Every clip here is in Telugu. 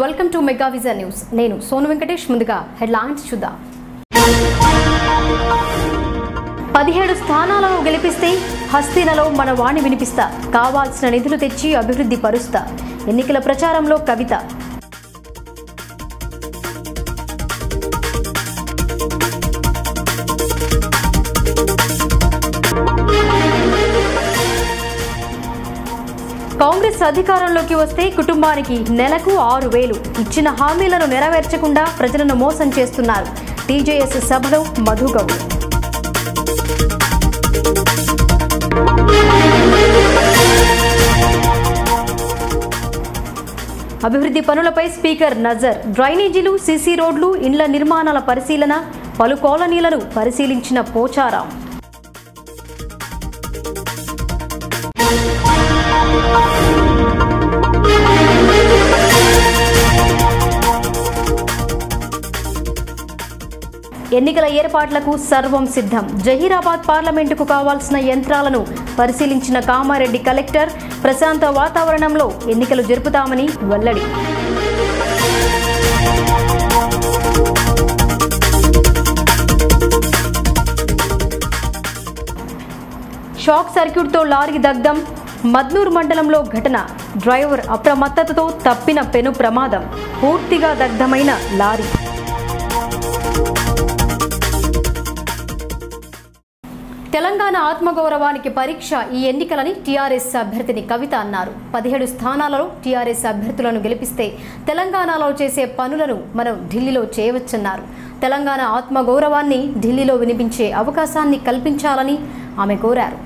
Welcome to mega vision news. నేను సోను వెంకటేష్. ముందుగా హెడ్లైన్స్ చూద్దాం. 17 స్థానాలను గెలిపిస్తే హస్తినలో మన వాణి వినిపిస్తా, కావాల్సిన నిధులు తెచ్చి అభివృద్ధి పరుస్తా. ఎన్నికల ప్రచారంలో కవిత. కాంగ్రెస్ అధికారంలోకి వస్తే కుటుంబానికి నెలకు 6,000 ఇచ్చిన హామీలను నెరవేర్చకుండా ప్రజలను మోసం చేస్తున్నారు. టీజేఎస్ సభలో మధుగౌడ్. అభివృద్ధి పనులపై స్పీకర్ నజర్. డ్రైనేజీలు, సీసీ రోడ్లు, ఇండ్ల నిర్మాణాల పరిశీలన, పలు కాలనీలను పరిశీలించిన పోచారం. ఎన్నికల ఏర్పాట్లకు సర్వం సిద్ధం. జహీరాబాద్ పార్లమెంటుకు కావాల్సిన యంత్రాలను పరిశీలించిన కామారెడ్డి కలెక్టర్. ప్రశాంత వాతావరణంలో ఎన్నికలు జరుపుతామని వెల్లడి. షాక్ సర్క్యూట్తో లారీ దగ్ధం. మద్నూర్ మండలంలో ఘటన. డ్రైవర్ అప్రమత్తతతో తప్పిన పెను ప్రమాదం. పూర్తిగా దగ్ధమైన లారీ. తెలంగాణ ఆత్మగౌరవానికి పరీక్ష ఈ ఎన్నికలని టీఆర్ఎస్ అభ్యర్థిని కవిత అన్నారు. 17 స్థానాలలో టీఆర్ఎస్ అభ్యర్థులను గెలిపిస్తే తెలంగాణలో చేసే పనులను మనం ఢిల్లీలో చేయవచ్చన్నారు. తెలంగాణ ఆత్మగౌరవాన్ని ఢిల్లీలో వినిపించే అవకాశాన్ని కల్పించాలని ఆమె కోరారు.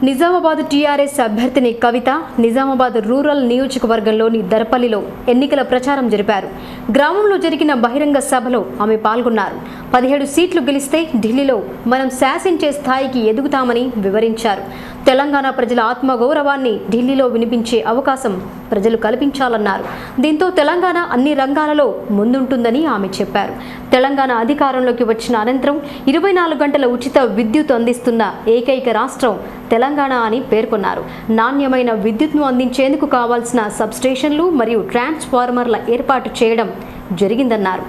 నిజామాబాద్ టీఆర్ఎస్ అభ్యర్థిని కవిత నిజామాబాద్ రూరల్ నియోజకవర్గంలోని దర్పల్లిలో ఎన్నికల ప్రచారం జరిపారు. గ్రామంలో జరిగిన బహిరంగ సభలో ఆమె పాల్గొన్నారు. 17 సీట్లు గెలిస్తే ఢిల్లీలో మనం శాసించే స్థాయికి ఎదుగుతామని వివరించారు. తెలంగాణ ప్రజల ఆత్మగౌరవాన్ని ఢిల్లీలో వినిపించే అవకాశం ప్రజలు కల్పించాలన్నారు. దీంతో తెలంగాణ అన్ని రంగాలలో ముందుంటుందని ఆమె చెప్పారు. తెలంగాణ అధికారంలోకి వచ్చిన అనంతరం 24 గంటల ఉచిత విద్యుత్ అందిస్తున్న ఏకైక రాష్ట్రం తెలంగాణ అని పేర్కొన్నారు. నాణ్యమైన విద్యుత్ను అందించేందుకు కావాల్సిన సబ్స్టేషన్లు మరియు ట్రాన్స్ఫార్మర్ల ఏర్పాటు చేయడం జరిగిందన్నారు.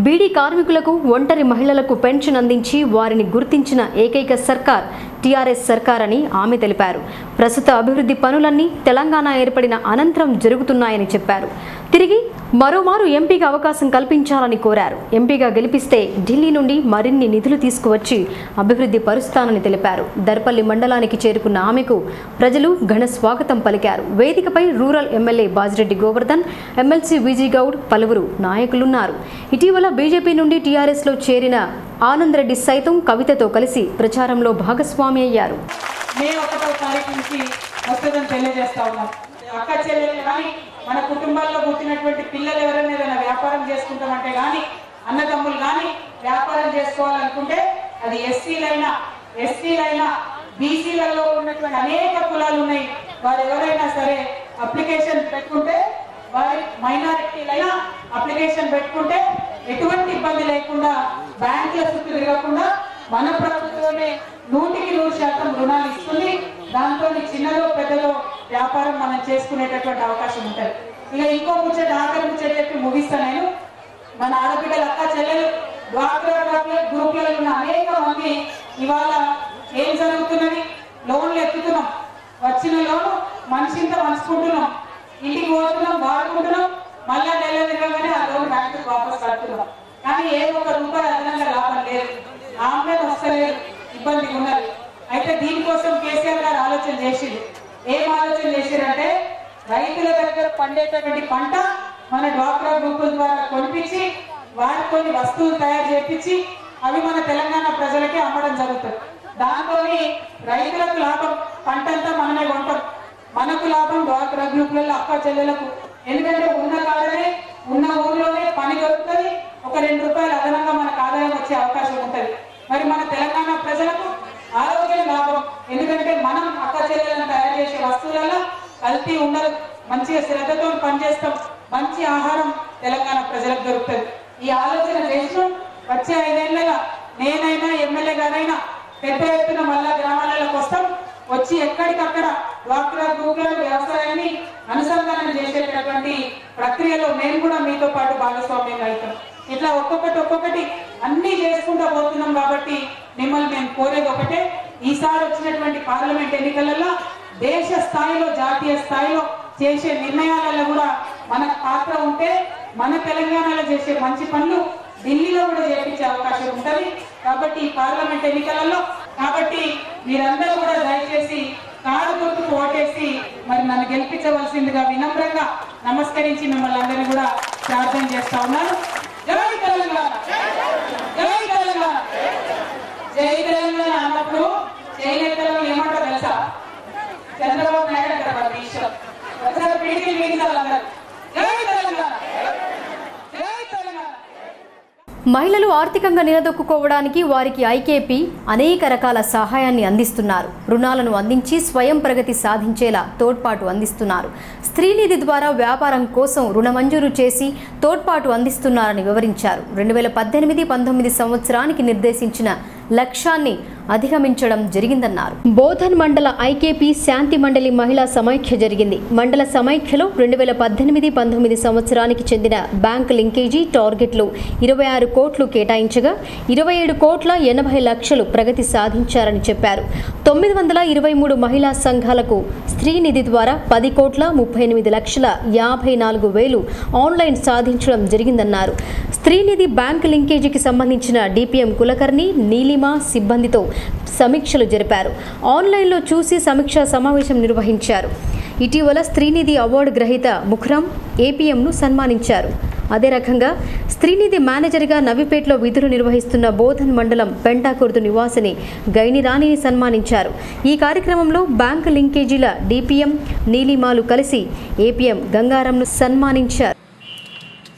బీడీ కార్మికులకు, ఒంటరి మహిళలకు పెన్షన్ అందించి వారిని గుర్తించిన ఏకైక సర్కార్ టీఆర్ఎస్ సర్కార్ అని ఆమె తెలిపారు. ప్రస్తుత అభివృద్ధి పనులన్నీ తెలంగాణ ఏర్పడిన అనంతరం జరుగుతున్నాయని చెప్పారు. తిరిగి మరోమారు ఎంపీగా అవకాశం కల్పించాలని కోరారు. ఎంపీగా గెలిపిస్తే ఢిల్లీ నుండి మరిన్ని నిధులు తీసుకువచ్చి అభివృద్ధి పరుస్తానని తెలిపారు. దర్పల్లి మండలానికి చేరుకున్న ఆమెకు ప్రజలు ఘన స్వాగతం పలికారు. వేదికపై rural MLA Bajireddy Govardhan, MLC Vijay Goud, పలువురు నాయకులున్నారు. ఇటీవల బీజేపీ నుండి టీఆర్ఎస్లో చేరిన ఆనంద్ రెడ్డి సైతం కవితతో కలిసి ప్రచారంలో భాగస్వామి అయ్యారు. అక్క చెల్లెలు కానీ, మన కుటుంబాల్లో పుట్టినటువంటి పిల్లలు ఎవరైనా ఏదైనా వ్యాపారం చేసుకుంటామంటే కానీ, అన్నదమ్ములు కానీ వ్యాపారం చేసుకోవాలనుకుంటే అది ఎస్సీలైనా బీసీలలో ఉన్నటువంటి అనేక కులాలు ఉన్నాయి. వారు ఎవరైనా సరే అప్లికేషన్ పెట్టుకుంటే, వారి మైనారిటీలైనా అప్లికేషన్ పెట్టుకుంటే ఎటువంటి ఇబ్బంది లేకుండా, బ్యాంకుల చుట్టూ తిరగకుండా మన ప్రభుత్వమే 100% రుణాలు ఇస్తుంది. దాంతో చిన్నలో పెద్దలో వ్యాపారం మనం చేసుకునేటటువంటి అవకాశం ఉంటుంది. ఇక ఇంకో ముచ్చట, ఆఖరి ముచ్చట చెప్పి ముగిస్తాను నేను. మన ఆడపిల్లల అక్క చెల్లెలు డ్వాక్రా గ్రూప్లలో ఉన్న అనేక మంది ఇవాళ ఏం జరుగుతున్నది, లోన్లు ఎత్తుతున్నాం. వచ్చిన లోను మనిషింత పంచుకుంటున్నాం, ఇంటికి పోతున్నాం, వాడుకుంటున్నాం, మళ్ళా నెల తిరగగానే ఆ లోన్ బ్యాంకుకు వాపస్ కడుతున్నాం. కానీ ఏ ఒక్క రూపాయి అదనంగా లాభం లేదు, ఆమె వస్తలేదు, ఇబ్బంది ఉన్నది. అయితే దీనికోసం కేసీఆర్ గారు ఆలోచన చేసింది. ఏం ఆలోచన చేశారంటే, రైతుల దగ్గర పండేటటువంటి పంట మన డ్వాక్రా గ్రూపుల ద్వారా కొనిపించి వాటితో వస్తువులు తయారు చేయించి అవి మన తెలంగాణ ప్రజలకే అమ్మడం జరుగుతుంది. దాంతో రైతులకు లాభం, పంట అంతా మనమే కొంటాం, మనకు లాభం డ్వాక్రా గ్రూపులలో అక్క చెల్లెలకు. ఎందుకంటే ఉన్న కాడనే, ఉన్న ఊర్లోనే పని దొరుకుతుంది, ఒక 2 రూపాయలు అదనంగా మనకు ఆదాయం వచ్చే అవకాశం ఉంటుంది. మరి మన తెలంగాణ ప్రజలకు ఆరోగ్యం లాభం, ఎందుకంటే మనం అక్క చెల్లెలను తయారు చేసే వస్తువులలో కల్తీ ఉండదు, మంచిగా శ్రద్ధతో పనిచేస్తాం, మంచి ఆహారం తెలంగాణ ప్రజలకు దొరుకుతుంది. ఈ ఆలోచన చేసిన వచ్చే 5 ఏళ్లలో నేనైనా ఎమ్మెల్యే గారైనా పెద్ద ఎత్తున మళ్ళా గ్రామాలకు వస్తాం. వచ్చి ఎక్కడికక్కడ డ్వాక్రా గ్రూపుల వ్యవసాయాన్ని అనుసంధానం చేసేటటువంటి ప్రక్రియలో మేము కూడా మీతో పాటు భాగస్వామ్యం అవుతాం. ఇట్లా ఒక్కొక్కటి అన్ని చేసుకుంటూ పోతున్నాం. కాబట్టి మిమ్మల్ని మేము కోరేది ఒకటే, ఈసారి వచ్చినటువంటి పార్లమెంట్ ఎన్నికలలో దేశ స్థాయిలో జాతీయ స్థాయిలో చేసే నిర్ణయాలలో కూడా మనకు పాత్ర ఉంటే మన తెలంగాణలో చేసే మంచి పనులు ఢిల్లీలో కూడా చేపించే అవకాశం ఉంటుంది. కాబట్టి ఈ పార్లమెంట్ ఎన్నికలలో మీరందరూ కూడా దయచేసి కారు గుర్తుకు ఓటేసి మరి నన్ను గెలిపించవలసిందిగా వినమ్రంగా నమస్కరించి మిమ్మల్ని అందరినీ కూడా ప్రార్థన చేస్తా ఉన్నాను. జై తెలంగాణ, జై తెలంగాణ, జై తెలంగాణ అన్నప్పుడు చేనేతలు ఏమంటారు తెలుసా? చంద్రబాబు నాయుడు అంటారు విషయం. ఒకసారి పీడికి మిగతాలు అందరూ జై తెలంగాణ, జై తెలంగాణ. మహిళలు ఆర్థికంగా నిలదొక్కుకోవడానికి వారికి ఐకేపీ అనేక రకాల సహాయాన్ని అందిస్తున్నారు. రుణాలను అందించి స్వయం ప్రగతి సాధించేలా తోడ్పాటు అందిస్తున్నారు. స్త్రీనిధి ద్వారా వ్యాపారం కోసం రుణ మంజూరు చేసి తోడ్పాటు అందిస్తున్నారని వివరించారు. 2018-19 సంవత్సరానికి నిర్దేశించిన లక్ష్యాన్ని అధిగమించడం జరిగిందన్నారు. బోధన్ మండల ఐకేపీ శాంతి మండలి మహిళా సమైక్య జరిగింది. మండల సమైక్యలో 2018-19 సంవత్సరానికి చెందిన బ్యాంకు లింకేజీ టార్గెట్లు 26 కోట్లు కేటాయించగా 27 కోట్ల 80 లక్షలు ప్రగతి సాధించారని చెప్పారు. 923 మహిళా సంఘాలకు స్త్రీనిధి ద్వారా 10 కోట్ల 38 లక్షల 54 వేలు ఆన్లైన్ సాధించడం జరిగిందన్నారు. స్త్రీనిధి బ్యాంకు లింకేజీకి సంబంధించిన డిపిఎం కులకర్ణి, నీలిమా సిబ్బందితో సమీక్షలు జరిపారు. ఆన్లైన్లో చూసి సమీక్షా సమావేశం నిర్వహించారు. ఇటీవల స్త్రీనిధి అవార్డు గ్రహీత ముఖ్రం ఏపీఎంను సన్మానించారు. అదే రకంగా స్త్రీనిధి మేనేజర్గా నవిపేటలో విధులు నిర్వహిస్తున్న బోధన్ మండలం పెంటాకుర్దు నివాసిని గైనిరాణిని సన్మానించారు. ఈ కార్యక్రమంలో బ్యాంకు లింకేజీల డిపిఎం నీలిమాలు కలిసి ఏపీఎం గంగారంను సన్మానించారు.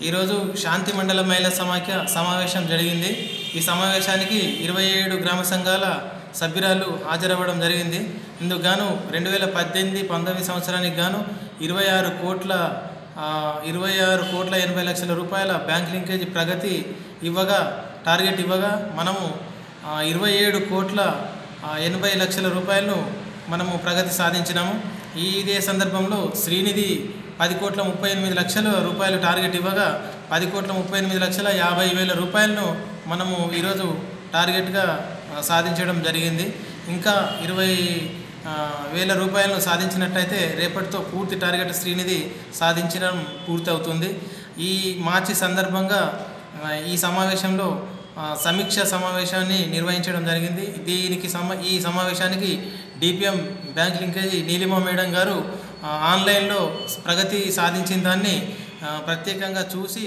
ఈరోజు శాంతి మండల మహిళా సమాఖ్య సమావేశం జరిగింది. ఈ సమావేశానికి 27 గ్రామ సంఘాల సభ్యురాలు హాజరవ్వడం జరిగింది. ఇందుకు గాను 2018-19 సంవత్సరానికి గాను 26 కోట్ల 80 లక్షల రూపాయల బ్యాంక్ లింకేజ్ ప్రగతి ఇవ్వగా టార్గెట్ ఇవ్వగా మనము 27 కోట్ల 80 లక్షల రూపాయలను మనము ప్రగతి సాధించినాము. ఇదే సందర్భంలో శ్రీనిధి 10 కోట్ల 38 లక్షల రూపాయలు టార్గెట్ ఇవ్వగా 10 కోట్ల 38 లక్షల 50 వేల రూపాయలను మనము ఈరోజు టార్గెట్గా సాధించడం జరిగింది. ఇంకా 20 వేల రూపాయలను సాధించినట్టయితే రేపటితో పూర్తి టార్గెట్ శ్రీనిధి సాధించడం పూర్తవుతుంది. ఈ మార్చి సందర్భంగా ఈ సమావేశంలో సమీక్ష సమావేశాన్ని నిర్వహించడం జరిగింది. ఈ సమావేశానికి DPM bank linkage Neelima madam గారు ఆన్లైన్లో ప్రగతి సాధించిన దాన్ని ప్రత్యేకంగా చూసి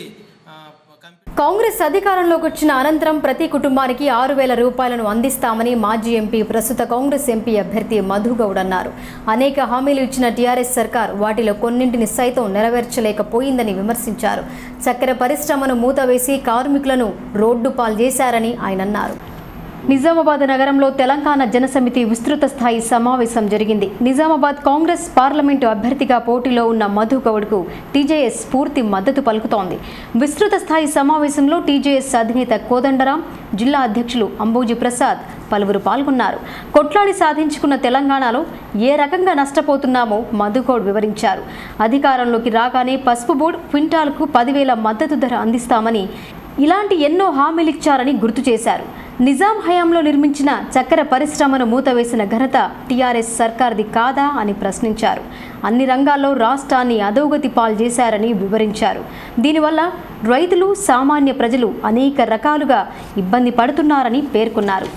కాంగ్రెస్ అధికారంలోకి వచ్చిన అనంతరం ప్రతి కుటుంబానికి 6,000 రూపాయలను అందిస్తామని మాజీ ఎంపీ ప్రస్తుత కాంగ్రెస్ ఎంపీ అభ్యర్థి మధుగౌడ్ అన్నారు. అనేక హామీలు ఇచ్చిన టీఆర్ఎస్ సర్కార్ వాటిలో కొన్నింటిని సైతం నెరవేర్చలేకపోయిందని విమర్శించారు. చక్కెర పరిశ్రమను మూతవేసి కార్మికులను రోడ్డు పాలు చేశారని ఆయన అన్నారు. నిజామాబాద్ నగరంలో తెలంగాణ జనసమితి విస్తృత స్థాయి సమావేశం జరిగింది. నిజామాబాద్ కాంగ్రెస్ పార్లమెంటు అభ్యర్థిగా పోటీలో ఉన్న మధుగౌడ్కు టీజేఎస్ పూర్తి మద్దతు పలుకుతోంది. విస్తృత స్థాయి సమావేశంలో టీజేఎస్ అధినేత కోదండరాం, జిల్లా అధ్యక్షులు అంబోజీ ప్రసాద్ పలువురు పాల్గొన్నారు. కొట్లాడి సాధించుకున్న తెలంగాణలో ఏ రకంగా నష్టపోతున్నామో మధుగౌడ్ వివరించారు. అధికారంలోకి రాగానే పసుపు బోర్డు క్వింటాల్కు 10,000 మద్దతు ధర అందిస్తామని, ఇలాంటి ఎన్నో హామీలిచ్చారని గుర్తు చేశారు. నిజాం హయాంలో నిర్మించిన చక్కెర పరిశ్రమను మూతవేసిన ఘనత టీఆర్ఎస్ సర్కార్ది కాదా అని ప్రశ్నించారు. అన్ని రంగాల్లో రాష్ట్రాన్ని అధోగతి పాలు చేశారని వివరించారు. దీనివల్ల రైతులు, సామాన్య ప్రజలు అనేక రకాలుగా ఇబ్బంది పడుతున్నారని పేర్కొన్నారు.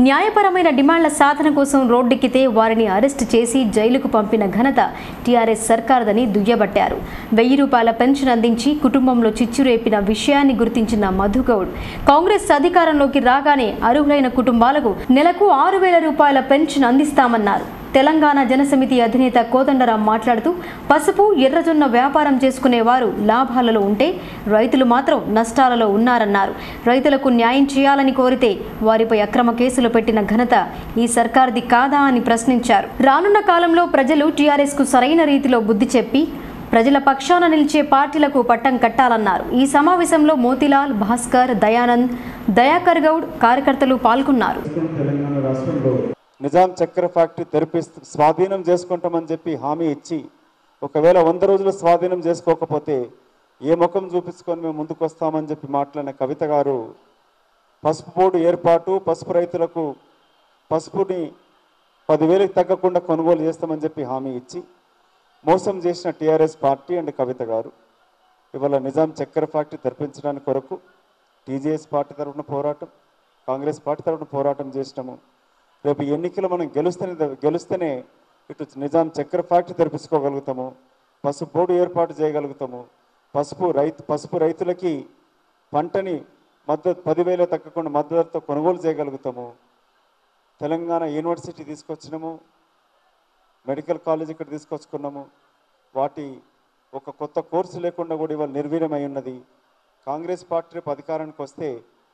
న్యాయపరమైన డిమాండ్ల సాధన కోసం రోడ్డెక్కితే వారిని అరెస్టు చేసి జైలుకు పంపిన ఘనత టీఆర్ఎస్ సర్కార్దని దుయ్యబట్టారు. 1,000 రూపాయల పెన్షన్ అందించి కుటుంబంలో చిచ్చురేపిన విషయాన్ని గుర్తించిన మధుగౌడ్ కాంగ్రెస్ అధికారంలోకి రాగానే అర్హులైన కుటుంబాలకు నెలకు 6,000 రూపాయల పెన్షన్ అందిస్తామన్నారు. తెలంగాణ జనసమితి అధినేత కోదండరాం మాట్లాడుతూ పసుపు, ఎర్రజొన్న వ్యాపారం చేసుకునేవారు లాభాలలో ఉంటే రైతులు మాత్రం నష్టాలలో ఉన్నారన్నారు. రైతులకు న్యాయం చేయాలని కోరితే వారిపై అక్రమ కేసులు పెట్టిన ఘనత ఈ సర్కార్ది కాదా అని ప్రశ్నించారు. రానున్న కాలంలో ప్రజలు టీఆర్ఎస్కు సరైన రీతిలో బుద్ధి చెప్పి ప్రజల పక్షాన నిలిచే పార్టీలకు పట్టం కట్టాలన్నారు. ఈ సమావేశంలో మోతీలాల్, భాస్కర్, దయానంద్, దయాకర్ గౌడ్ కార్యకర్తలు పాల్గొన్నారు. నిజాం చక్కెర ఫ్యాక్టరీ స్వాధీనం చేసుకుంటామని చెప్పి హామీ ఇచ్చి ఒకవేళ 100 రోజులు స్వాధీనం చేసుకోకపోతే ఏ ముఖం చూపించుకొని మేము ముందుకు వస్తామని చెప్పి మాట్లాడిన కవిత గారు పసుపు బోర్డు ఏర్పాటు, పసుపు రైతులకు పసుపుని 10,000కి తగ్గకుండా కొనుగోలు చేస్తామని చెప్పి హామీ ఇచ్చి మోసం చేసిన టీఆర్ఎస్ పార్టీ అండ్ కవిత గారు ఇవాళ నిజాం చక్కెర ఫ్యాక్టరీ తెరిపించడానికి కొరకు టీజేఎస్ పార్టీ తరఫున పోరాటం, కాంగ్రెస్ పార్టీ తరఫున పోరాటం చేసినాము. రేపు ఎన్నికలు మనం గెలుస్తేనే ఇటు నిజాం చక్కెర ఫ్యాక్టరీ తెరిపించుకోగలుగుతాము, పసుపు బోర్డు ఏర్పాటు చేయగలుగుతాము, పసుపు రైతులకి పంటని మద్దతు 10,000 తగ్గకుండా మద్దతుతో కొనుగోలు చేయగలుగుతాము. తెలంగాణ యూనివర్సిటీ తీసుకొచ్చినాము, మెడికల్ కాలేజ్ ఇక్కడ తీసుకొచ్చుకున్నాము. వాటి ఒక కొత్త కోర్సు లేకుండా కూడా ఇవాళ నిర్వీర్యమై ఉన్నది. కాంగ్రెస్ పార్టీ రేపు అధికారానికి వస్తే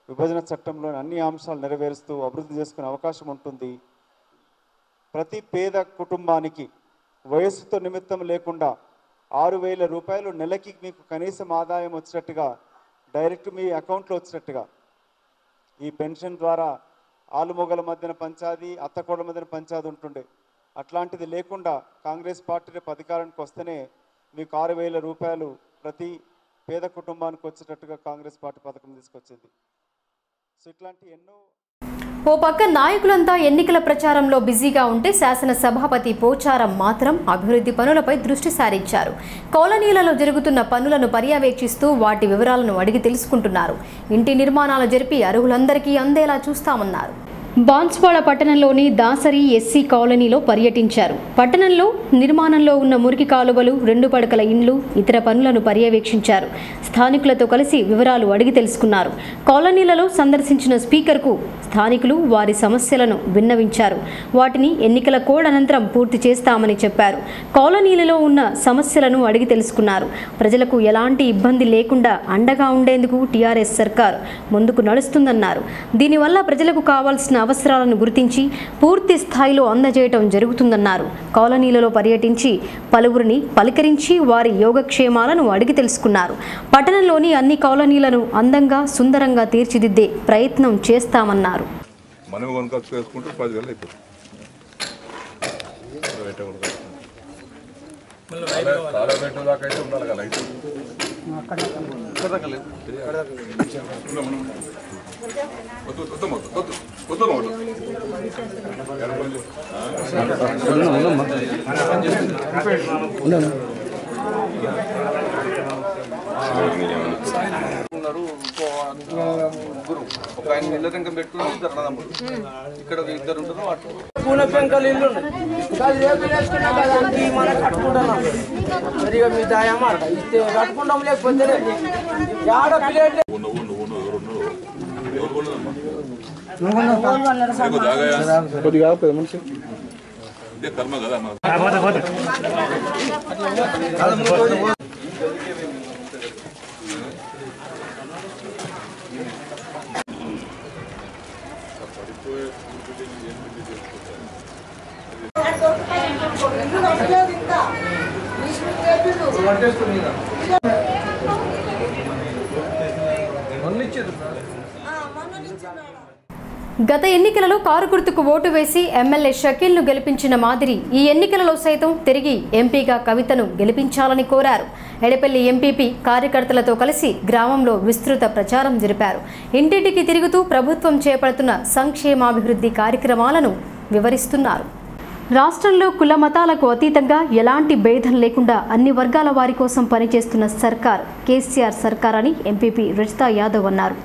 విభజన చట్టంలోని అన్ని అంశాలు నెరవేరుస్తూ అభివృద్ధి చేసుకునే అవకాశం ఉంటుంది. ప్రతి పేద కుటుంబానికి వయస్సుతో నిమిత్తం లేకుండా 6,000 రూపాయలు నెలకి మీకు కనీసం ఆదాయం వచ్చినట్టుగా డైరెక్ట్ మీ అకౌంట్లో వచ్చినట్టుగా ఈ పెన్షన్ ద్వారా ఆలుమొగల మధ్యన పంచాది, అత్తకోడల మధ్యన పంచాది ఉంటుండే. అట్లాంటిది లేకుండా కాంగ్రెస్ పార్టీ రేపు అధికారానికి వస్తేనే మీకు 6,000 రూపాయలు ప్రతి పేద కుటుంబానికి వచ్చేటట్టుగా కాంగ్రెస్ పార్టీ పథకం తీసుకొచ్చింది. సో ఇట్లాంటి ఎన్నో. ఓ పక్క నాయకులంతా ఎన్నికల ప్రచారంలో బిజీగా ఉంటే శాసనసభాపతి పోచారం మాత్రం అభివృద్ధి పనులపై దృష్టి సారించారు. కాలనీలలో జరుగుతున్న పనులను పర్యవేక్షిస్తూ వాటి వివరాలను అడిగి తెలుసుకుంటున్నారు. ఇంటి నిర్మాణాలు జరిపి అర్హులందరికీ అందేలా చూస్తామన్నారు. బాన్స్వాడ పట్టణంలోని దాసరి ఎస్సీ కాలనీలో పర్యటించారు. పట్టణంలో నిర్మాణంలో ఉన్న మురికి కాలువలు, 2 పడకల ఇండ్లు, ఇతర పనులను పర్యవేక్షించారు. స్థానికులతో కలిసి వివరాలు అడిగి తెలుసుకున్నారు. కాలనీలలో సందర్శించిన స్పీకర్కు స్థానికులు వారి సమస్యలను విన్నవించారు. వాటిని ఎన్నికల కోడ్ అనంతరం పూర్తి చేస్తామని చెప్పారు. కాలనీలలో ఉన్న సమస్యలను అడిగి తెలుసుకున్నారు. ప్రజలకు ఎలాంటి ఇబ్బంది లేకుండా అండగా ఉండేందుకు టీఆర్ఎస్ సర్కార్ ముందుకు నడుస్తుందన్నారు. దీనివల్ల ప్రజలకు కావాల్సిన అవసరాలను గుర్తించి పూర్తి స్థాయిలో అందజేయటం జరుగుతుందన్నారు. కాలనీలలో పర్యటించి పలువురిని పలకరించి వారి యోగక్షేమాలను అడిగి తెలుసుకున్నారు. పట్టణంలోని అన్ని కాలనీలను అందంగా, సుందరంగా తీర్చిదిద్దే ప్రయత్నం చేస్తామన్నారు. ఒక ఆయన ఇళ్ళ రంగం పెట్టుకుని ఇక్కడ 2 ఉంటారు. పూల పెంకలు ఇల్లు మనం కట్టుకుంటున్నాం. సరిగా మీ దాయమా ఇస్తే కట్టుకుంటాం, లేకపోతే కొద్దిగా మనిషి కర్మ కదా. గత ఎన్నికలలో కారు గుర్తుకు ఓటు వేసి ఎమ్మెల్యే షకీల్ను గెలిపించిన మాదిరి ఈ ఎన్నికలలో సైతం తిరిగి ఎంపీగా కవితను గెలిపించాలని కోరారు. ఎడపల్లి ఎంపీపీ కార్యకర్తలతో కలిసి గ్రామంలో విస్తృత ప్రచారం జరిపారు. ఇంటింటికి తిరుగుతూ ప్రభుత్వం చేపడుతున్న సంక్షేమాభివృద్ధి కార్యక్రమాలను వివరిస్తున్నారు. రాష్ట్రంలో కుల మతాలకు అతీతంగా ఎలాంటి భేదం లేకుండా అన్ని వర్గాల వారి కోసం పనిచేస్తున్న సర్కార్ కేసీఆర్ సర్కార్ అని ఎంపీపీ రజితా యాదవ్ అన్నారు.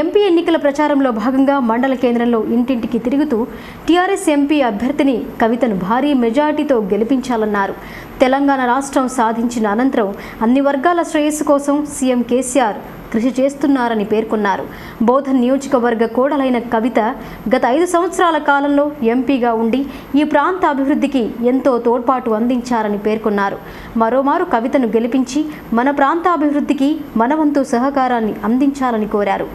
ఎంపీ ఎన్నికల ప్రచారంలో భాగంగా మండల కేంద్రంలో ఇంటింటికి తిరుగుతూ టీఆర్ఎస్ ఎంపీ అభ్యర్థిని కవితను భారీ మెజార్టీతో గెలిపించాలన్నారు. తెలంగాణ రాష్ట్రం సాధించిన అనంతరం అన్ని వర్గాల శ్రేయస్సు కోసం సీఎం కేసీఆర్ కృషి చేస్తున్నారని పేర్కొన్నారు. బోధన్ నియోజకవర్గ కోడలైన కవిత గత 5 సంవత్సరాల కాలంలో ఎంపీగా ఉండి ఈ ప్రాంత అభివృద్ధికి ఎంతో తోడ్పాటు అందించారని పేర్కొన్నారు. మరోమారు కవితను గెలిపించి మన ప్రాంత అభివృద్ధికి మనవంతు సహకారాన్ని అందించాలని కోరారు.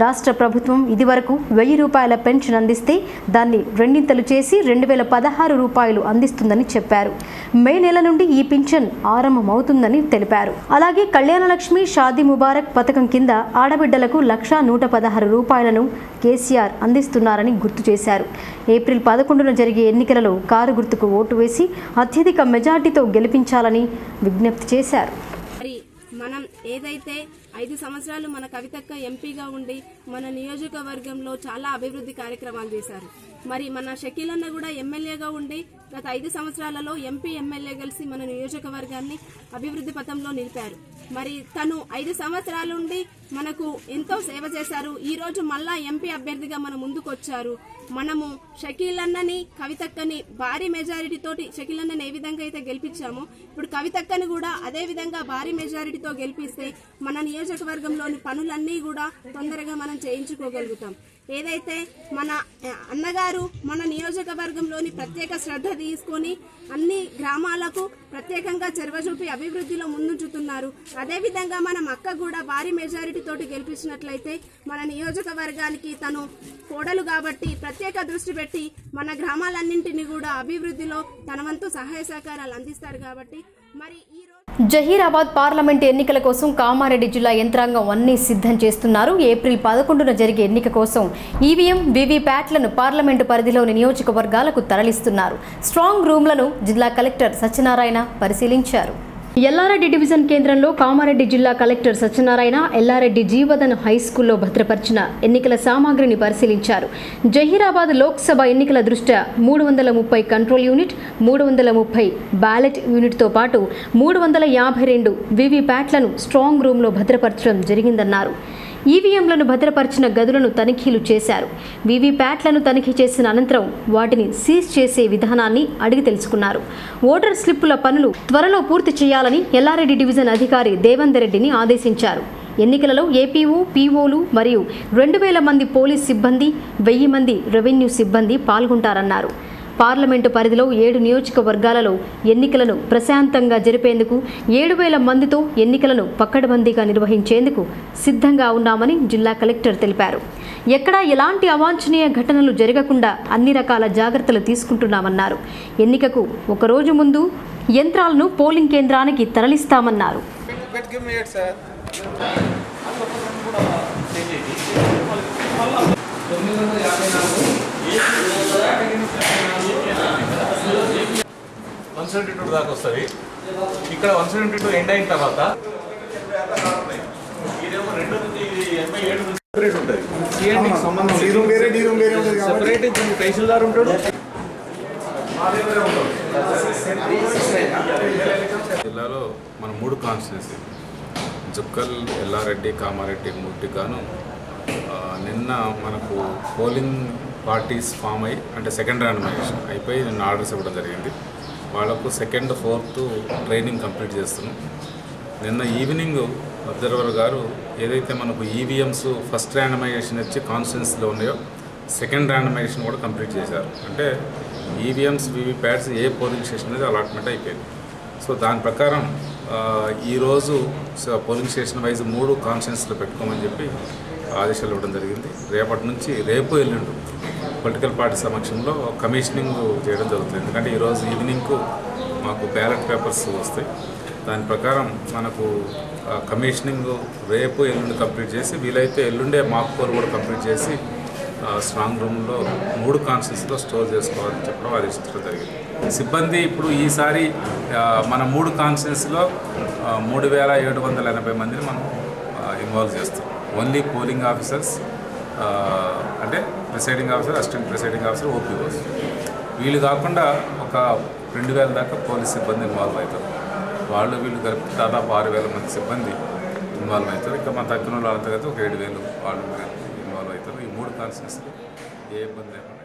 రాష్ట్ర ప్రభుత్వం ఇదివరకు 1000 రూపాయల పెన్షన్ అందిస్తే దాన్ని రెండింతలు చేసి 2016 రూపాయలు అందిస్తుందని చెప్పారు. మే నెల నుండి ఈ పింఛన్ ఆరంభమవుతుందని తెలిపారు. అలాగే కళ్యాణలక్ష్మి షాదీ ముబారక్ పథకం కింద ఆడబిడ్డలకు 1,116 రూపాయలను కేసీఆర్ అందిస్తున్నారని గుర్తు చేశారు. ఏప్రిల్ 11న జరిగే ఎన్నికలలో కారు గుర్తుకు ఓటు వేసి అత్యధిక మెజార్టీతో గెలిపించాలని విజ్ఞప్తి చేశారు. మనం ఏదైతే 5 సంవత్సరాలు మన కవితక్క ఎంపీగా ఉండి మన నియోజకవర్గంలో చాలా అభివృద్ధి కార్యక్రమాలు చేశారు. మరి మన షకీల్ అన్న కూడా ఎమ్మెల్యేగా ఉండి గత 5 సంవత్సరాలలో ఎంపీ ఎమ్మెల్యే కలిసి మన నియోజకవర్గాన్ని అభివృద్ధి పథంలో నిలిపారు. మరి తను 5 సంవత్సరాల నుండి మనకు ఎంతో సేవ చేశారు. ఈ రోజు మళ్ళా ఎంపీ అభ్యర్థిగా మన ముందుకు వచ్చారు. మనము షకీల్ అన్నని కవితక్కని భారీ మెజారిటీ తోటి షకీల్ అన్నని ఏ విధంగా అయితే గెలిపించామో ఇప్పుడు కవితక్కని కూడా అదే విధంగా భారీ మెజారిటీతో గెలిపిస్తే మన నియోజకవర్గంలోని పనులన్నీ కూడా తొందరగా మనం చేయించుకోగలుగుతాం. ఏదైతే మన అన్నగారు మన నియోజకవర్గంలోని ప్రత్యేక శ్రద్ధ తీసుకొని అన్ని గ్రామాలకు ప్రత్యేకంగా చొరవ చూపి అభివృద్ధిలో ముందుంచుతున్నారు. అదేవిధంగా మనం అక్క కూడా భారీ మెజారిటీ తోటి గెలిపించినట్లయితే మన నియోజకవర్గానికి తను కోడలు కాబట్టి ప్రత్యేక దృష్టి పెట్టి మన గ్రామాలన్నింటినీ కూడా అభివృద్ధిలో తన వంతు సహాయ సహకారాలు అందిస్తారు. కాబట్టి మరి ఈ జహీరాబాద్ పార్లమెంట్ ఎన్నికల కోసం కామారెడ్డి జిల్లా యంత్రాంగం అన్ని సిద్ధం చేస్తున్నారు. ఏప్రిల్ 11న జరిగే ఎన్నిక కోసం ఈవీఎం వీవీప్యాట్లను పార్లమెంటు పరిధిలోని నియోజకవర్గాలకు తరలిస్తున్నారు. స్ట్రాంగ్ రూమ్లను జిల్లా కలెక్టర్ సత్యనారాయణ పరిశీలించారు. ఎల్లారెడ్డి డివిజన్ కేంద్రంలో కామారెడ్డి జిల్లా కలెక్టర్ సత్యనారాయణ ఎల్లారెడ్డి జీవదన్ హై స్కూల్లో భద్రపరిచిన ఎన్నికల సామాగ్రిని పరిశీలించారు. జహీరాబాద్ లోక్సభ ఎన్నికల దృష్ట్యా 330 కంట్రోల్ యూనిట్, 330 బ్యాలెట్ యూనిట్తో పాటు 352 వీవీప్యాట్లను స్ట్రాంగ్ రూమ్లో భద్రపరచడం జరిగిందన్నారు. ఈవీఎంలను భద్రపరిచిన గదులను తనిఖీలు చేశారు. వీవీప్యాట్లను తనిఖీ చేసిన అనంతరం వాటిని సీజ్ చేసే విధానాన్ని అడిగి తెలుసుకున్నారు. ఓటర్ స్లిప్పుల పనులు త్వరలో పూర్తి చేయాలని ఎల్లారెడ్డి డివిజన్ అధికారి దేవేందర్ రెడ్డిని ఆదేశించారు. ఎన్నికలలో ఏపీఓ, పీఓలు మరియు 2000 మంది పోలీస్ సిబ్బంది, 1000 మంది రెవెన్యూ సిబ్బంది పాల్గొంటారన్నారు. పార్లమెంటు పరిధిలో 7 నియోజకవర్గాలలో ఎన్నికలను ప్రశాంతంగా జరిపేందుకు 7000 మందితో ఎన్నికలను పక్కడబందీగా నిర్వహించేందుకు సిద్ధంగా ఉన్నామని జిల్లా కలెక్టర్ తెలిపారు. ఎక్కడా ఎలాంటి అవాంఛనీయ ఘటనలు జరగకుండా అన్ని రకాల జాగ్రత్తలు తీసుకుంటున్నామన్నారు. ఎన్నికకు ఒకరోజు ముందు యంత్రాలను పోలింగ్ కేంద్రానికి తరలిస్తామన్నారు. దాకా వస్తుంది. ఇక్కడ 172 ఎండ్ అయిన తర్వాత తహసీల్దార్ ఉంటాడు. జిల్లాలో మన 3 కాన్స్టిట్యున్సీ జుక్కల్, ఎల్లారెడ్డి, కామారెడ్డి మూర్తి గాను నిన్న మనకు పోలింగ్ పార్టీస్ ఫామ్ అయ్యి అంటే సెకండ్ ర్యాండమైజేషన్ అయిపోయి నిన్న ఆర్డర్స్ ఇవ్వడం జరిగింది. వాళ్ళకు 2nd, 4th ట్రైనింగ్ కంప్లీట్ చేస్తున్నాం. నిన్న ఈవినింగ్ అబ్జర్వర్ గారు ఏదైతే మనకు ఈవీఎంస్ ఫస్ట్ ర్యాండమైజేషన్ వచ్చి కాన్స్టిట్యున్సీలో ఉన్నాయో సెకండ్ ర్యాండమైజేషన్ కూడా కంప్లీట్ చేశారు. అంటే ఈవీఎంస్, వీవీప్యాట్స్ ఏ పోలింగ్ స్టేషన్ అనేది అలాట్మెంట్ అయిపోయింది. సో దాని ప్రకారం ఈరోజు పోలింగ్ స్టేషన్ వైజ్ 3 కాన్స్టిట్యున్సీలో పెట్టుకోమని చెప్పి ఆదేశాలు ఇవ్వడం జరిగింది. రేపటి నుంచి రేపు ఎల్లుండు పొలిటికల్ పార్టీ సమక్షంలో కమిషనింగ్ చేయడం జరుగుతుంది. ఎందుకంటే ఈరోజు ఈవినింగ్కు మాకు బ్యాలెట్ పేపర్స్ వస్తాయి. దాని ప్రకారం మనకు కమిషనింగ్ రేపు ఎల్లుండి కంప్లీట్ చేసి వీలైతే ఎల్లుండే మాక్ పోల్ కూడా కంప్లీట్ చేసి స్ట్రాంగ్ రూమ్లో 3 కాన్స్టిట్యున్సీలో స్టోర్ చేసుకోవాలని చెప్పడం ఆదేశించడం జరిగింది. సిబ్బంది ఇప్పుడు ఈసారి మన 3 కాన్స్టిట్యున్సీలో 3780 మందిని మనం ఇన్వాల్వ్ చేస్తాం. ఓన్లీ పోలింగ్ ఆఫీసర్స్ అంటే presiding officer, assistant presiding officer, OPOs. వీళ్ళు కాకుండా ఒక 2000 దాకా పోలీస్ సిబ్బంది ఇన్వాల్వ్ అవుతారు. వీళ్ళు కలిపి దాదాపు 6000 మంది సిబ్బంది ఇన్వాల్వ్ అవుతారు. ఇంకా మన తగ్గిన వాళ్ళు అంతా కలిసి ఒక 7000 వాళ్ళు ఇన్వాల్వ్ అవుతారు. ఈ 3 కాన్స్టిట్యున్సీలు ఏ ఇబ్బంది లేకుండా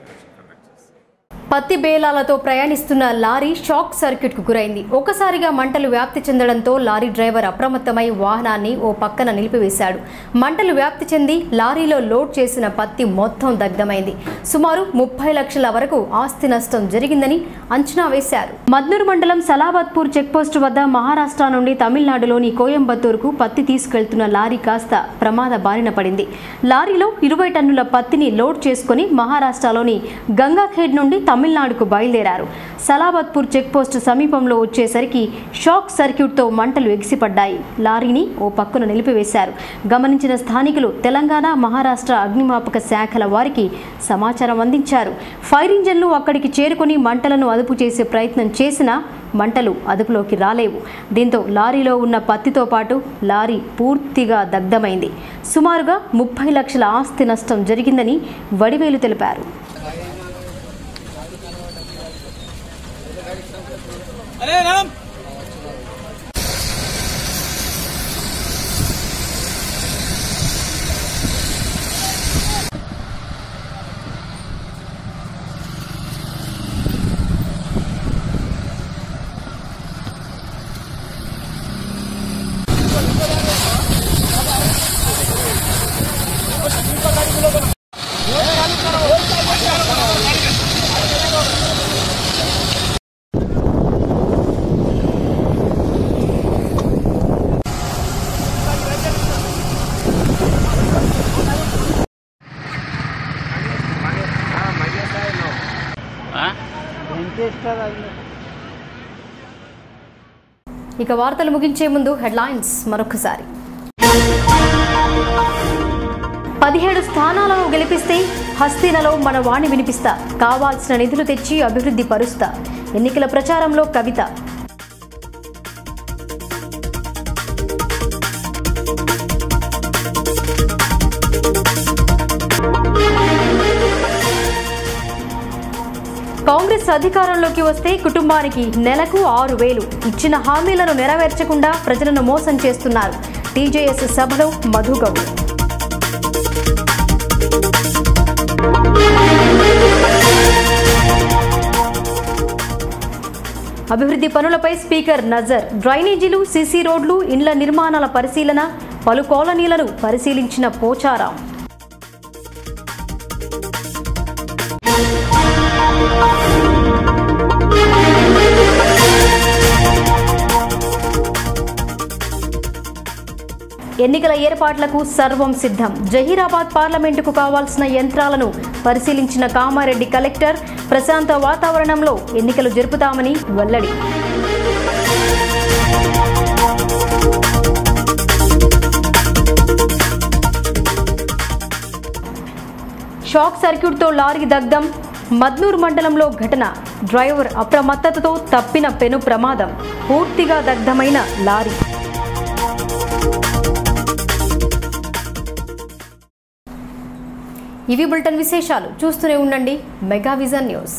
పత్తి బేలాలతో ప్రయాణిస్తున్న లారీ షాక్ సర్క్యూట్కు గురైంది. ఒక్కసారిగా మంటలు వ్యాప్తి చెందడంతో లారీ డ్రైవర్ అప్రమత్తమై వాహనాన్ని ఓ పక్కన నిలిపివేశాడు. మంటలు వ్యాప్తి చెంది లారీలో లోడ్ చేసిన పత్తి మొత్తం దగ్ధమైంది. సుమారు 30 లక్షల వరకు ఆస్తి నష్టం జరిగిందని అంచనా వేశారు. మద్నూర్ మండలం సలాబత్పూర్ చెక్పోస్టు వద్ద మహారాష్ట్ర నుండి తమిళనాడులోని కోయంబత్తూరుకు పత్తి తీసుకెళ్తున్న లారీ కాస్త ప్రమాద బారిన పడింది. లారీలో 20 టన్నుల పత్తిని లోడ్ చేసుకుని మహారాష్ట్రలోని గంగాఖేడ్ నుండి తమిళనాడుకు బయలుదేరారు. సలాబత్పూర్ చెక్పోస్టు సమీపంలో వచ్చేసరికి షాక్ సర్క్యూట్తో మంటలు ఎగిసిపడ్డాయి. లారీని ఓ పక్కన నిలిపివేశారు. గమనించిన స్థానికులు తెలంగాణ, మహారాష్ట్ర అగ్నిమాపక శాఖల వారికి సమాచారం అందించారు. ఫైర్ ఇంజన్లు అక్కడికి చేరుకుని మంటలను అదుపు చేసే ప్రయత్నం చేసినా మంటలు అదుపులోకి రాలేవు. దీంతో లారీలో ఉన్న పత్తితో పాటు లారీ పూర్తిగా దగ్ధమైంది. సుమారుగా 30 లక్షల ఆస్తి నష్టం జరిగిందని వడివేలు తెలిపారు. ఇక వార్తలు ముగించే ముందు హెడ్లైన్స్ మరొకసారి. 17 స్థానాలను గెలిపిస్తే హస్తినలో మన వాణి వినిపిస్తా, కావాల్సిన నిధులు తెచ్చి అభివృద్ధి పరుస్తా, ఎన్నికల ప్రచారంలో కవిత. కాంగ్రెస్ అధికారంలోకి వస్తే కుటుంబానికి నెలకు 6,000 ఇచ్చిన హామీలను నెరవేర్చకుండా ప్రజలను మోసం చేస్తున్నారు. టీజేఎస్ సభలో మధుగౌడ్. అభివృద్ధి పనులపై స్పీకర్ నజర్. డ్రైనేజీలు, సీసీ రోడ్లు, ఇండ్ల నిర్మాణాల పరిశీలన, పలు కాలనీలను పరిశీలించిన పోచారాం. ఎన్నికల ఏర్పాట్లకు సర్వం సిద్ధం. జహీరాబాద్ పార్లమెంటుకు కావాల్సిన యంత్రాలను పరిశీలించిన కామారెడ్డి కలెక్టర్. ప్రశాంత వాతావరణంలో ఎన్నికలు జరుపుతామని వెల్లడి. షాక్ సర్క్యూట్తో లారీ దగ్ధం. మద్నూర్ మండలంలో ఘటన. డ్రైవర్ అప్రమత్తతతో తప్పిన పెను ప్రమాదం. పూర్తిగా దగ్ధమైన లారీ. ఇవి బులెటిన్ విశేషాలు. చూస్తూనే ఉండండి మెగా విజన్ న్యూస్.